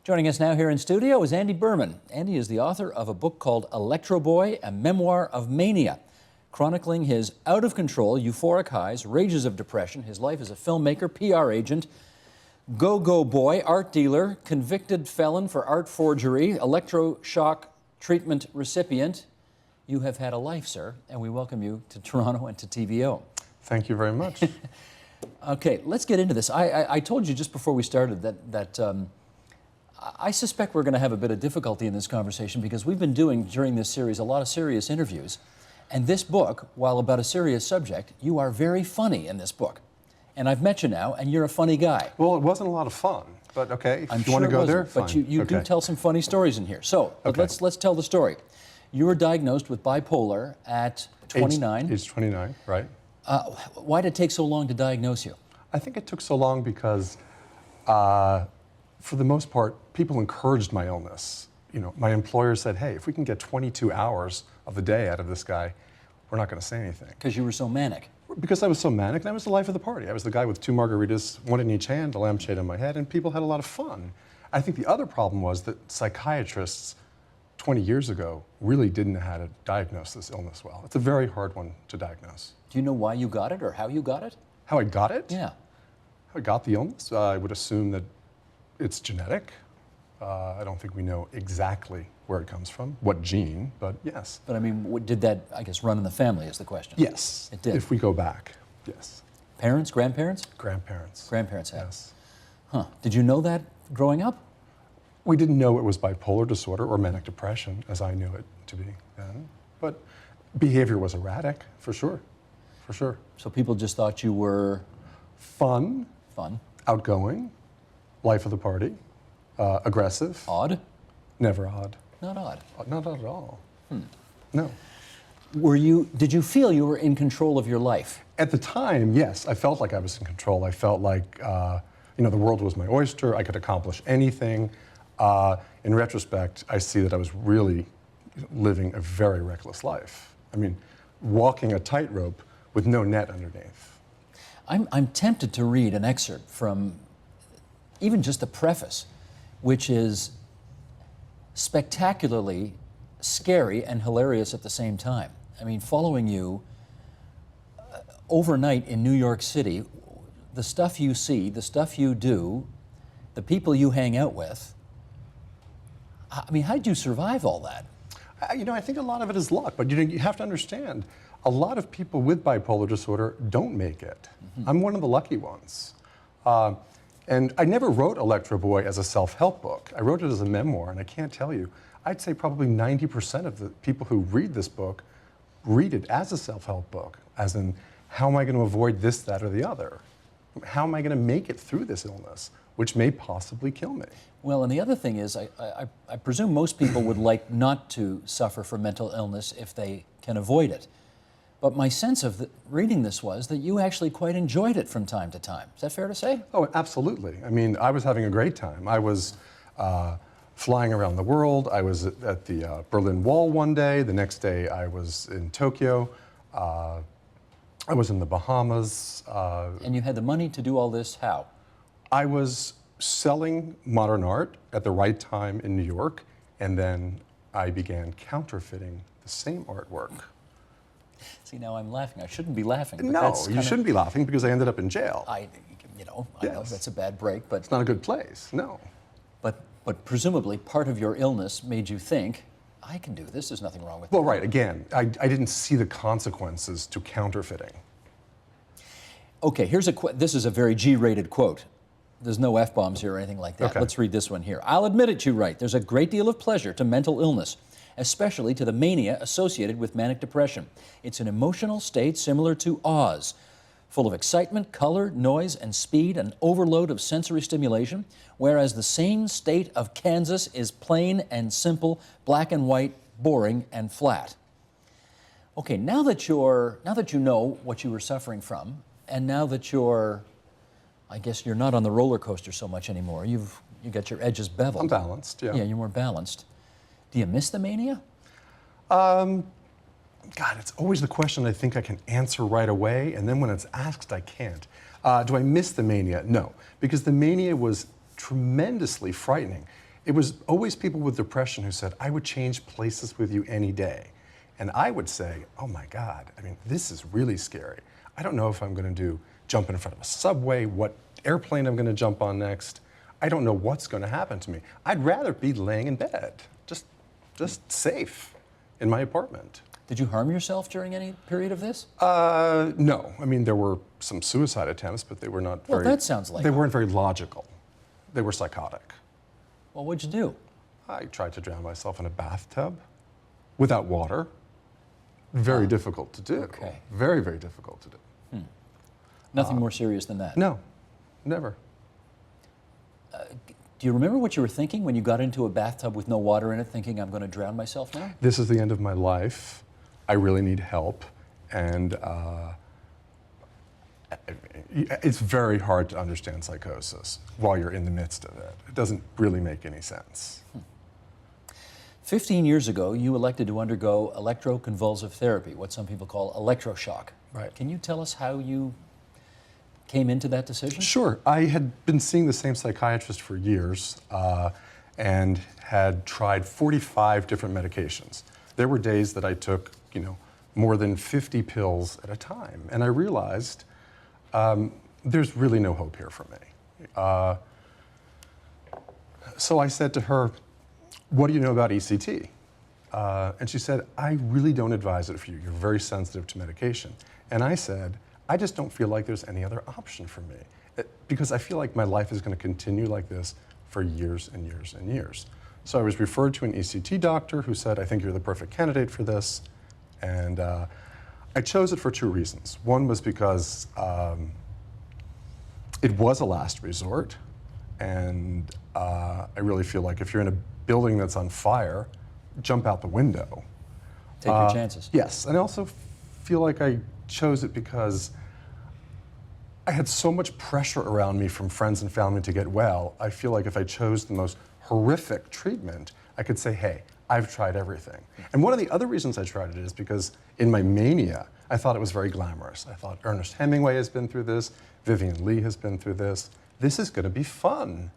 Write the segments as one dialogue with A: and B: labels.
A: Joining us now here in studio is Andy Behrman. Andy is the author of a book called Electro Boy, a Memoir of Mania, chronicling his out-of-control euphoric highs, rages of depression, his life as a filmmaker, PR agent, go-go boy, art dealer, convicted felon for art forgery, electroshock treatment recipient. You have had a life, sir, and we welcome you to Toronto and to TVO.
B: Thank you very much.
A: Okay, let's get into this. I told you just before we started that I suspect we're going to have a bit of difficulty in this conversation because we've been doing, during this series, a lot of serious interviews. And this book, while about a serious subject, you are very funny in this book. And I've met you now, and you're a funny guy.
B: Well, it wasn't a lot of fun, but okay, if you
A: sure
B: want to go there, fine.
A: But you
B: okay.
A: do tell some funny stories in here. So
B: okay.
A: let's tell the story. You were diagnosed with bipolar at 29.
B: Age 29, right.
A: Why did it take so long to diagnose you?
B: I think it took so long because, for the most part, people encouraged my illness. You know, my employer said, hey, if we can get 22 hours of the day out of this guy, we're not going to say anything.
A: Because you were so manic.
B: Because I was so manic, and I was the life of the party. I was the guy with 2 margaritas, 1 in each hand, a lampshade on my head, and people had a lot of fun. I think the other problem was that psychiatrists 20 years ago really didn't know how to diagnose this illness well. It's a very hard one to diagnose.
A: Do you know why you got it or how you got it?
B: How I got it?
A: Yeah.
B: How I got the illness? I would assume that it's genetic. I don't think we know exactly where it comes from, what gene, but yes.
A: But I mean, did that, I guess, run in the family is the question?
B: Yes.
A: It did?
B: If we go back, yes.
A: Parents, grandparents?
B: Grandparents.
A: Grandparents have.
B: Yes.
A: Huh. Did you know that growing up?
B: We didn't know it was bipolar disorder or manic depression, as I knew it to be then. But behavior was erratic, for sure. For sure.
A: So people just thought you were...
B: Fun.
A: Fun.
B: Outgoing. Life of the party. Aggressive.
A: Odd?
B: Never odd.
A: Not odd.
B: Not odd at all. No.
A: Did you feel you were in control of your life?
B: At the time, yes. I felt like I was in control. I felt like, you know, the world was my oyster. I could accomplish anything. In retrospect, I see that I was really living a very reckless life. I mean, walking a tightrope with no net underneath.
A: I'm tempted to read an excerpt from even just the preface, which is spectacularly scary and hilarious at the same time. I mean, following you overnight in New York City, the stuff you see, the stuff you do, the people you hang out with, I mean, how did you survive all that?
B: You know, I think a lot of it is luck, but you know, you have to understand, a lot of people with bipolar disorder don't make it. I'm one of the lucky ones. And I never wrote Electro Boy as a self-help book. I wrote it as a memoir, and I can't tell you, I'd say probably 90% of the people who read this book read it as a self-help book, as in, how am I going to avoid this, that, or the other? How am I going to make it through this illness, which may possibly kill me?
A: Well, and the other thing is, I presume most people would like not to suffer from mental illness if they can avoid it. But my sense of reading this was that you actually quite enjoyed it from time to time. Is that fair to say?
B: Oh, absolutely. I mean, I was having a great time. I was flying around the world. I was at the Berlin Wall one day. The next day I was in Tokyo. I was in the Bahamas.
A: And you had the money to do all this how?
B: I was selling modern art at the right time in New York, and then I began counterfeiting the same artwork.
A: See, now I'm laughing. I shouldn't be laughing. But
B: No, you shouldn't be laughing because I ended up in jail.
A: I know that's a bad break, but
B: it's not a good place. No.
A: But presumably part of your illness made you think, I can do this. There's nothing wrong with
B: Well,
A: that.
B: right. Again, I didn't see the consequences to counterfeiting.
A: Okay, this is a very G-rated quote. There's no F-bombs here or anything like that.
B: Okay.
A: Let's read this one here. I'll admit it, you write. There's a great deal of pleasure to mental illness, especially to the mania associated with manic depression. It's an emotional state similar to Oz, full of excitement, color, noise, and speed, an overload of sensory stimulation, whereas the sane state of Kansas is plain and simple, black and white, boring and flat. Okay, now that you know what you were suffering from, and now that I guess you're not on the roller coaster so much anymore. You got your edges beveled.
B: I'm balanced, yeah.
A: Yeah, you're more balanced. Do you miss the mania?
B: God, it's always the question I think I can answer right away, and then when it's asked, I can't. Do I miss the mania? No, because the mania was tremendously frightening. It was always people with depression who said, I would change places with you any day. And I would say, oh my God, I mean, this is really scary. I don't know if I'm going to jump in front of a subway, what airplane I'm going to jump on next. I don't know what's going to happen to me. I'd rather be laying in bed, just safe in my apartment.
A: Did you harm yourself during any period of this?
B: No. I mean, there were some suicide attempts, but they were not very...
A: Well, that sounds like...
B: They weren't very logical. They were psychotic.
A: Well, what'd you do?
B: I tried to drown myself in a bathtub without water. Very difficult to do.
A: Okay.
B: Very, very difficult to do.
A: Nothing more serious than that?
B: No, never.
A: Do you remember what you were thinking when you got into a bathtub with no water in it, thinking, I'm going to drown myself now?
B: This is the end of my life. I really need help. And it's very hard to understand psychosis while you're in the midst of it. It doesn't really make any sense.
A: 15 years ago, you elected to undergo electroconvulsive therapy, what some people call electroshock.
B: Right.
A: Can you tell us how you came into that decision?
B: Sure. I had been seeing the same psychiatrist for years and had tried 45 different medications. There were days that I took, more than 50 pills at a time. And I realized there's really no hope here for me. So I said to her, what do you know about ECT? And she said, I really don't advise it for you. You're very sensitive to medication. And I said, I just don't feel like there's any other option for me because I feel like my life is going to continue like this for years and years and years. So I was referred to an ECT doctor who said, I think you're the perfect candidate for this. And I chose it for two reasons. One was because it was a last resort. And I really feel like if you're in a building that's on fire, jump out the window.
A: Take your chances.
B: Yes, and I also feel like I chose it because I had so much pressure around me from friends and family to get well. I feel like if I chose the most horrific treatment, I could say, hey, I've tried everything. And one of the other reasons I tried it is because in my mania, I thought it was very glamorous. I thought Ernest Hemingway has been through this, Vivian Leigh has been through this. This is going to be fun.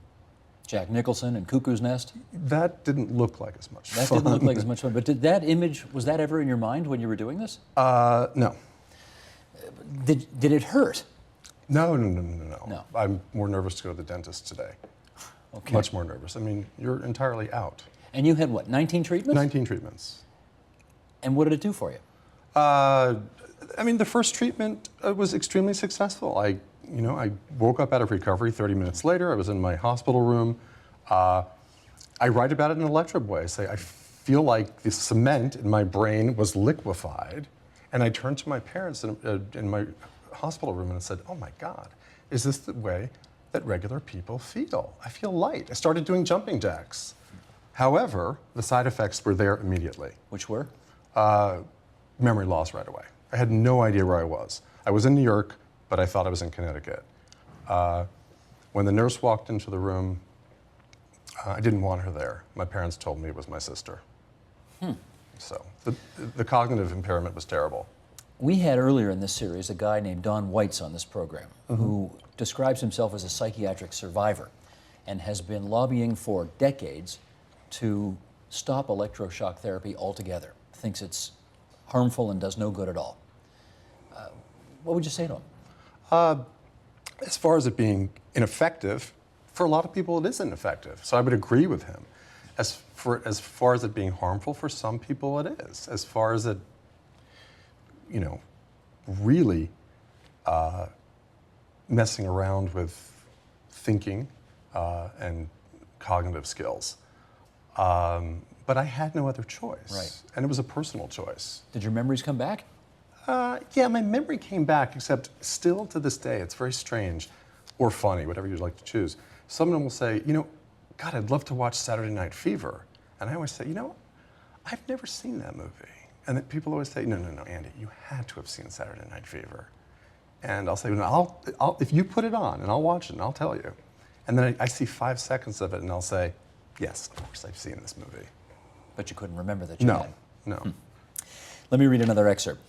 A: Jack Nicholson and Cuckoo's Nest?
B: That didn't look like as much fun.
A: That didn't look like as much fun. But did that image, was that ever in your mind when you were doing this?
B: No.
A: Did it hurt?
B: No.
A: No.
B: I'm more nervous to go to the dentist today.
A: Okay.
B: Much more nervous. I mean, you're entirely out.
A: And you had what, 19 treatments?
B: 19 treatments.
A: And what did it do for you?
B: I mean, the first treatment was extremely successful. I woke up out of recovery 30 minutes later. I was in my hospital room. I write about it in Electro Boy. I say, I feel like the cement in my brain was liquefied. And I turned to my parents in my hospital room and said, oh my God, is this the way that regular people feel? I feel light. I started doing jumping jacks. However, the side effects were there immediately.
A: Which were?
B: Memory loss right away. I had no idea where I was. I was in New York, but I thought I was in Connecticut. When the nurse walked into the room, I didn't want her there. My parents told me it was my sister. So the cognitive impairment was terrible.
A: We had earlier in this series a guy named Don Weitz on this program who describes himself as a psychiatric survivor and has been lobbying for decades to stop electroshock therapy altogether. Thinks it's harmful and does no good at all. What would you say to him?
B: As far as it being ineffective, for a lot of people it is ineffective. So I would agree with him. As far as it being harmful, for some people it is. As far as it, really messing around with thinking and cognitive skills. But I had no other choice.
A: Right.
B: And it was a personal choice.
A: Did your memories come back?
B: Yeah, my memory came back, except still to this day, it's very strange, or funny, whatever you'd like to choose. Someone will say, God, I'd love to watch Saturday Night Fever. And I always say, I've never seen that movie. And then people always say, no, Andy, you had to have seen Saturday Night Fever. And I'll say, no, if you put it on, and I'll watch it, and I'll tell you. And then I see 5 seconds of it, and I'll say, yes, of course I've seen this movie.
A: But you couldn't remember that you had?
B: No.
A: Let me read another excerpt.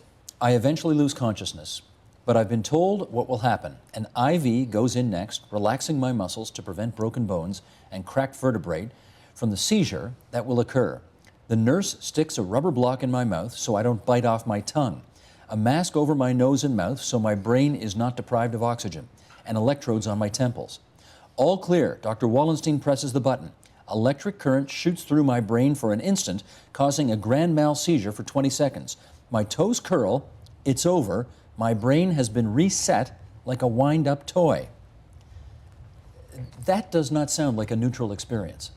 A: I eventually lose consciousness, but I've been told what will happen. An IV goes in next, relaxing my muscles to prevent broken bones and cracked vertebrae from the seizure that will occur. The nurse sticks a rubber block in my mouth so I don't bite off my tongue, a mask over my nose and mouth so my brain is not deprived of oxygen, and electrodes on my temples. All clear. Dr. Wallenstein presses the button. Electric current shoots through my brain for an instant, causing a grand mal seizure for 20 seconds. My toes curl. It's over. My brain has been reset like a wind-up toy. That does not sound like a neutral experience.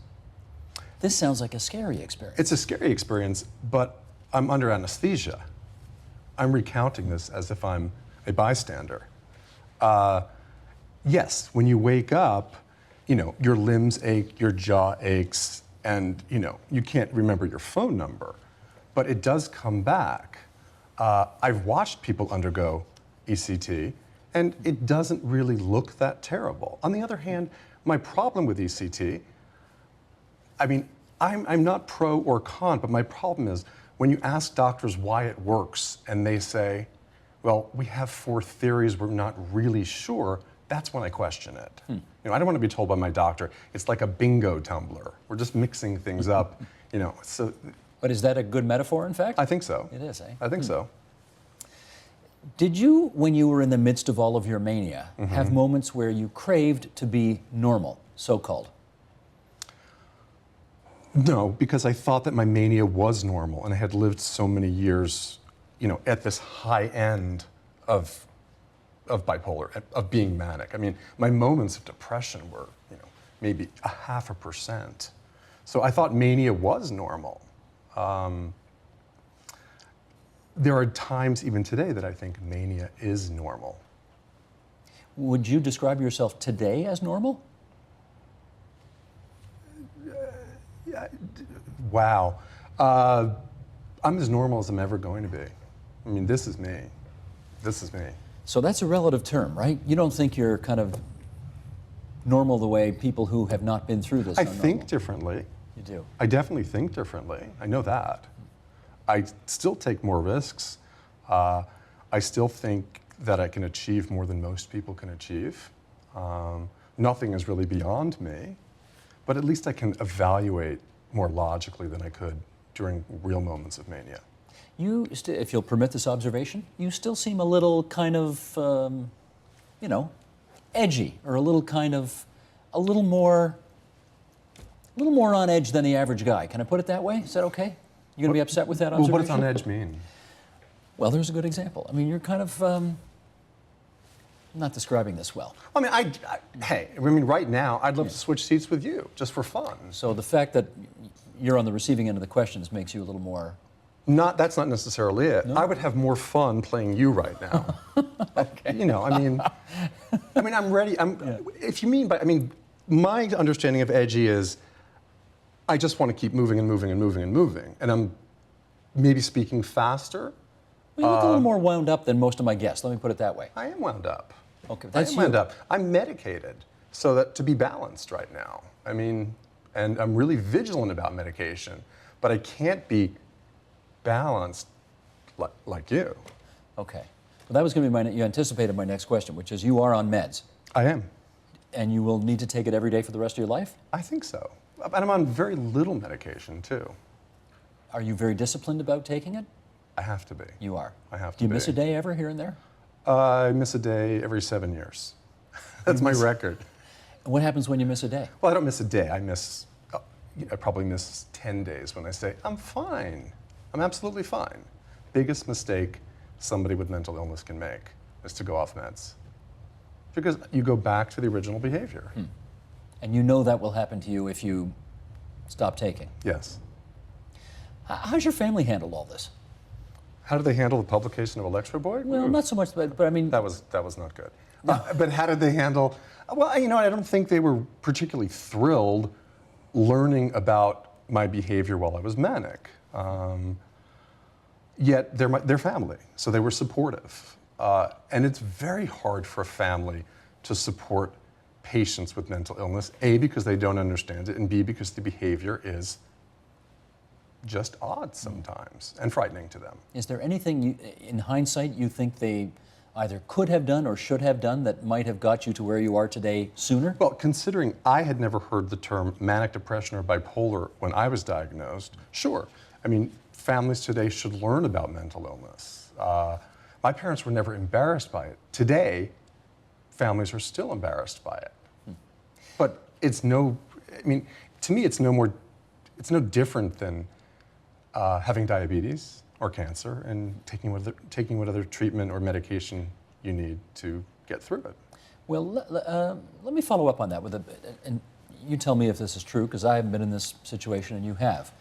A: This sounds like a scary experience.
B: It's a scary experience, but I'm under anesthesia. I'm recounting this as if I'm a bystander. Yes, when you wake up, your limbs ache, your jaw aches, and you can't remember your phone number, but it does come back. I've watched people undergo ECT, and it doesn't really look that terrible. On the other hand, my problem with ECT, I'm not pro or con, but my problem is when you ask doctors why it works and they say, well, we have 4 theories, we're not really sure, that's when I question it. I don't want to be told by my doctor, it's like a bingo tumbler. We're just mixing things up, So,
A: but is that a good metaphor, in fact?
B: I think so.
A: It is, eh?
B: I think so.
A: Did you, when you were in the midst of all of your mania, have moments where you craved to be normal, so-called?
B: No, because I thought that my mania was normal, and I had lived so many years, at this high end of bipolar, of being manic. My moments of depression were, maybe 0.5%. So I thought mania was normal. There are times even today that I think mania is normal.
A: Would you describe yourself today as normal?
B: Wow. I'm as normal as I'm ever going to be. This is me. This is me.
A: So that's a relative term, right? You don't think you're kind of normal the way people who have not been through this are
B: I
A: normal?
B: think differently.
A: You do?
B: I definitely think differently. I know that. I still take more risks. I still think that I can achieve more than most people can achieve. Nothing is really beyond me, but at least I can evaluate more logically than I could during real moments of mania.
A: You, if you'll permit this observation, you still seem a little kind of, edgy, or a little more on edge than the average guy. Can I put it that way? Is that okay? You gonna be upset with that observation?
B: Well, what does on edge mean?
A: Well, there's a good example. You're kind of, I'm not describing this well.
B: Right now, I'd love to switch seats with you, just for fun.
A: So the fact that you're on the receiving end of the questions makes you a little more...
B: That's not necessarily it.
A: No?
B: I would have more fun playing you right now.
A: Okay.
B: I'm ready. If you mean by, my understanding of edgy is I just want to keep moving and moving and moving and moving. And I'm maybe speaking faster.
A: Well, you look a little more wound up than most of my guests. Let me put it that way.
B: I am wound up.
A: Okay, that's you.
B: I am wound up. I'm medicated so that to be balanced right now. And I'm really vigilant about medication, but I can't be balanced like you.
A: Okay. Well, that was going to be you anticipated my next question, which is you are on meds.
B: I am.
A: And you will need to take it every day for the rest of your life?
B: I think so. And I'm on very little medication, too.
A: Are you very disciplined about taking it?
B: I have to be.
A: You are.
B: I have to be.
A: Do you miss a day ever here and there?
B: I miss a day every 7 years. That's my record.
A: What happens when you miss a day?
B: Well, I don't miss a day. I probably miss 10 days when I say, I'm fine. I'm absolutely fine. Biggest mistake somebody with mental illness can make is to go off meds. Because you go back to the original behavior.
A: And you know that will happen to you if you stop taking?
B: Yes.
A: How's your family handle all this?
B: How did they handle the publication of Electro Boy?
A: Well, not so much, but I mean...
B: That was not good. No. But how did they handle... Well, I don't think they were particularly thrilled learning about my behavior while I was manic. Yet they're family, so they were supportive. And it's very hard for a family to support patients with mental illness, A, because they don't understand it, and B, because the behavior is just odd sometimes and frightening to them.
A: Is there anything, in hindsight, you think they either could have done or should have done that might have got you to where you are today sooner?
B: Well, considering I had never heard the term manic depression or bipolar when I was diagnosed, sure. I mean, families today should learn about mental illness. My parents were never embarrassed by it. Today, families are still embarrassed by it. But it's no, I mean, to me, it's no different than having diabetes or cancer and taking whatever treatment or medication you need to get through it.
A: Well, let me follow up on that and you tell me if this is true, because I haven't been in this situation and you have.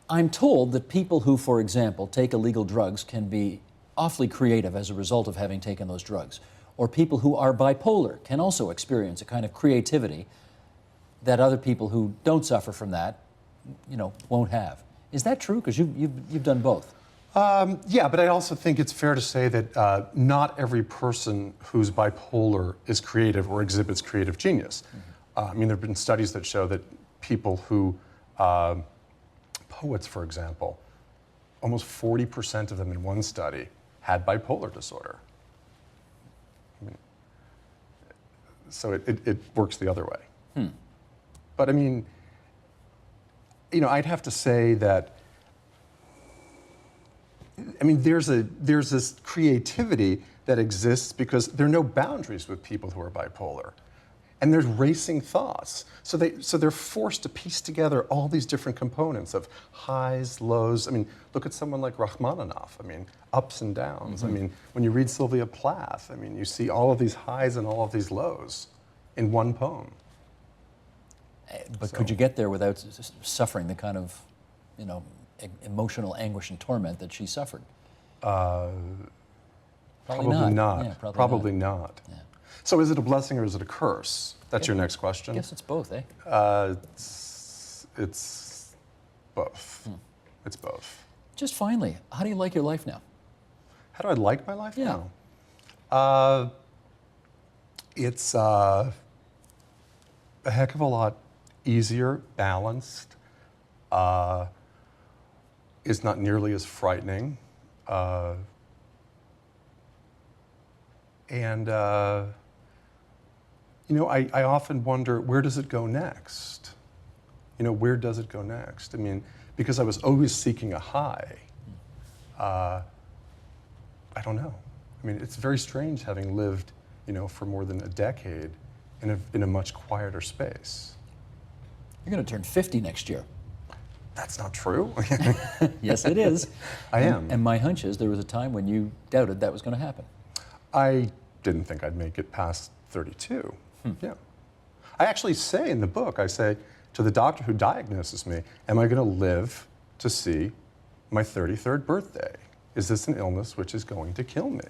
A: I'm told that people who, for example, take illegal drugs can be awfully creative as a result of having taken those drugs. Or people who are bipolar can also experience a kind of creativity that other people who don't suffer from that, won't have. Is that true? Because you've done both.
B: Yeah, but I also think it's fair to say that not every person who's bipolar is creative or exhibits creative genius. I mean, there have been studies that show that people who, poets, for example, almost 40% of them in one study had bipolar disorder. I mean, so it works the other way. But I mean, I'd have to say that, I mean, there's this creativity that exists because there are no boundaries with people who are bipolar. And there's racing thoughts. So they're forced to piece together all these different components of highs, lows. I mean, look at someone like Rachmaninoff. I mean, ups and downs. I mean, when you read Sylvia Plath, I mean, you see all of these highs and all of these lows in one poem.
A: But could you get there without suffering the kind of, emotional anguish and torment that she suffered?
B: Probably not.
A: Yeah,
B: probably not.
A: Yeah.
B: So is it a blessing or is it a curse? That's your next question.
A: I guess it's both, eh?
B: It's both. It's both.
A: Just finally, how do you like your life now?
B: How do I like my life
A: Yeah.
B: now? It's a heck of a lot easier, balanced. It's not nearly as frightening. I often wonder, where does it go next? Where does it go next? I mean, because I was always seeking a high. I don't know. I mean, it's very strange having lived, for more than a decade in a much quieter space.
A: You're going to turn 50 next year.
B: That's not true.
A: Yes, it is.
B: I am.
A: And my hunch is there was a time when you doubted that was going to happen.
B: I didn't think I'd make it past 32. Yeah. I actually say in the book, I say to the doctor who diagnoses me, am I going to live to see my 33rd birthday? Is this an illness which is going to kill me?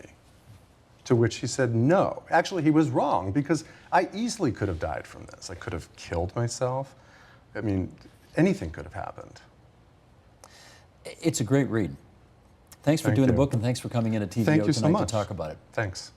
B: To which he said no. Actually, he was wrong, because I easily could have died from this. I could have killed myself. I mean, anything could have happened.
A: It's a great read. Thanks for doing the book, and thanks for coming in at TVO
B: Thank you so
A: tonight
B: much.
A: to talk about it.
B: Thanks.